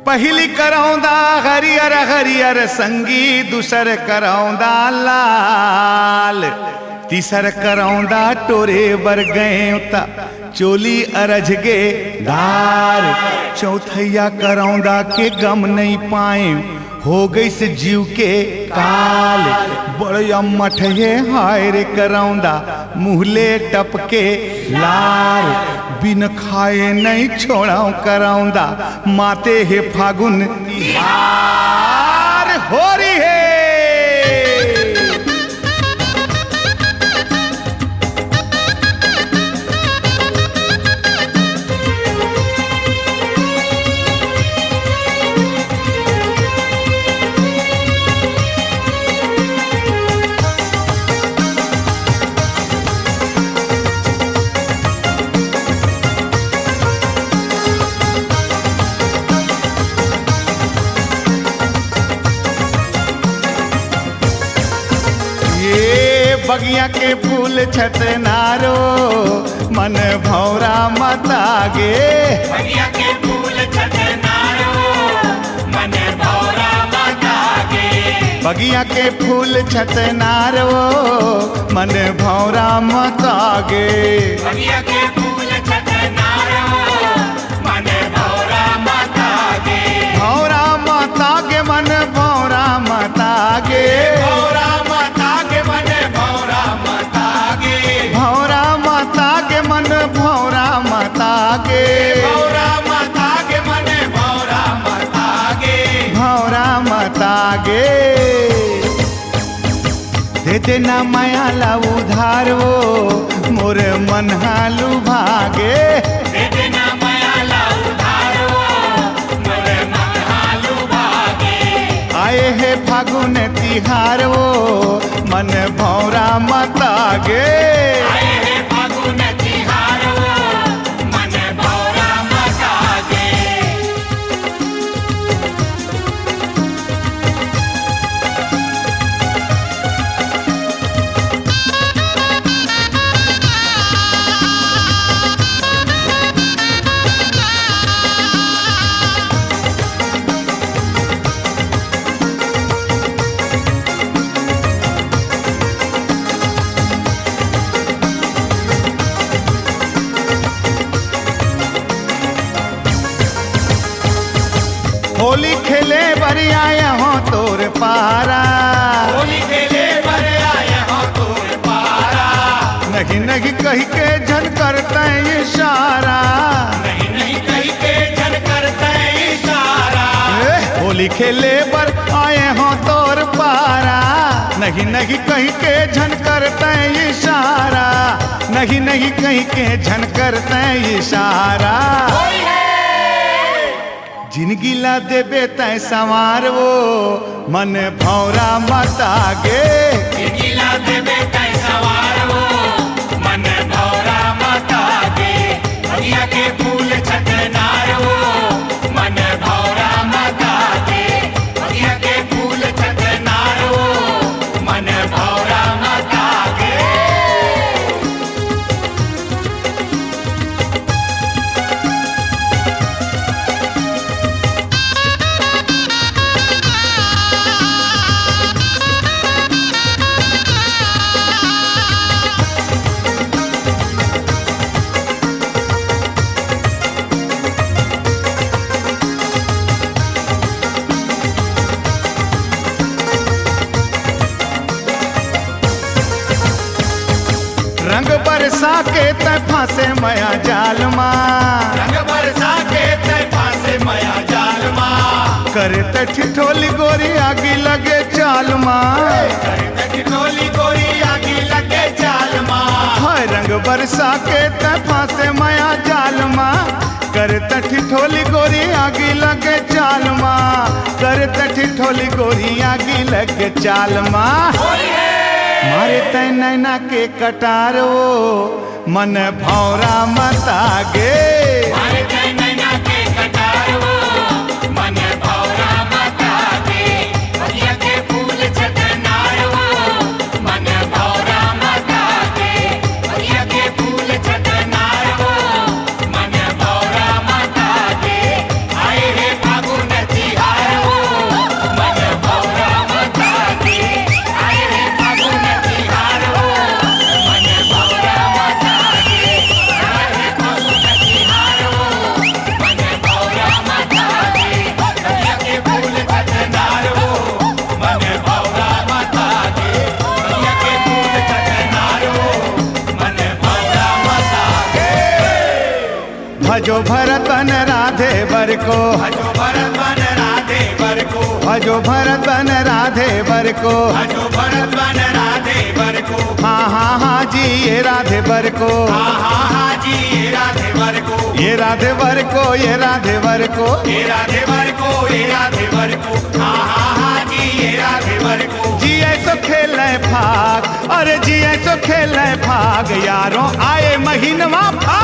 पहली करौंदा हरियर हरियर संगी, दूसर करौंदा लाल, तीसर करौंदा टोरे बर गए ता चोली अरझ गे दार, चौथैया करौंदा के गम नहीं पाए हो गई से जीव के काल, बड़े मठे हाय रे करौंदा मुहले टपके लार, बिन खाए नहीं छोड़ाऊ करौंदा माते हे फागुन तिहार हो रही है। बगिया के फूल छतनारो मन भौरा मतागे, बगिया के फूल छतनारो मन भौरा मतागे, बगिया के फूल छतनारो मन भौरा मतागे, बगिया के फूल छतनारो मन भौरा मतागे, भौरा मतागे मन भौरा मतागे, भौरा मतागे मन भौरा मतागे, भौरा मतागे मन भौरा मतागे, भौरा मतागे मन भौरा मतागे, भौरा मतागे। दे देना माया ला उधार वो मोर मन हालू भागे, दे देना माया ला उधारो मोरे मन हालू भागे, आए है फागुन तिहार वो मन भौरा मतागे, आए हे फागुन तिहारो मन भौरा मतागे। होली खेले बरी आया हो तोर पारा, होली खेले बर आए हो तोर पारा, नहीं नहीं कही के झन करते इशारा, नहीं नहीं कही के जन करते इशारा, होली खेले बर आए हो तोर पारा, नहीं नहीं कही के झन करते इशारा, नहीं नहीं कही के झन करते इशारा। जिनगी ला देबे तय संवार वो मन भौरा मतागे, गिला देवे तै सवार हो मन भौरा मतागे, बगिया के फूल छतनार हो मन भौरा मतागे, बगिया के फूल छतनार हो मन भौरा मतागे। रंग बरसा के तय फांसे मया जाल माँ, रंग बरसा के तै फांसे मया जाल माँ, करे त ठिठोली गोरी आगी लगे चाल माँ, करे ठिठोली गोरी आगी लगे जाल माँ, हाय रंग बरसा के तय फांसे मया जाल माँ, करे त ठिठोली गोरी आगी लगे चाल माँ, करे त ठिठोली गोरी आगी लगे चाल माँ। मारे तय नैना के कटारो मन भौरा मतागे, मारे तै नैना के कटारो मन भौरा मतागे, बगिया के फूल छतनारो मन भौरा मतागे, बगिया के फूल छतनारो भजो भरत बन राधे बर को, भजो भरत बन राधे बर को, भजो भरत बन राधे बर को, भजो भरत बन राधे बर को, हाँ हाँ हाँ जी ये राधे बर को, हाँ हाँ हाँ जी ये राधे बर को, ये राधे बर को, ये राधे बर को, ये राधे बर को, ये राधे बर को, हाँ हाँ हाँ जी ये राधे बर को। जी ऐसो खेले भाग, अरे जी ऐसो खेले भाग, यारों आए महीनवा भाग।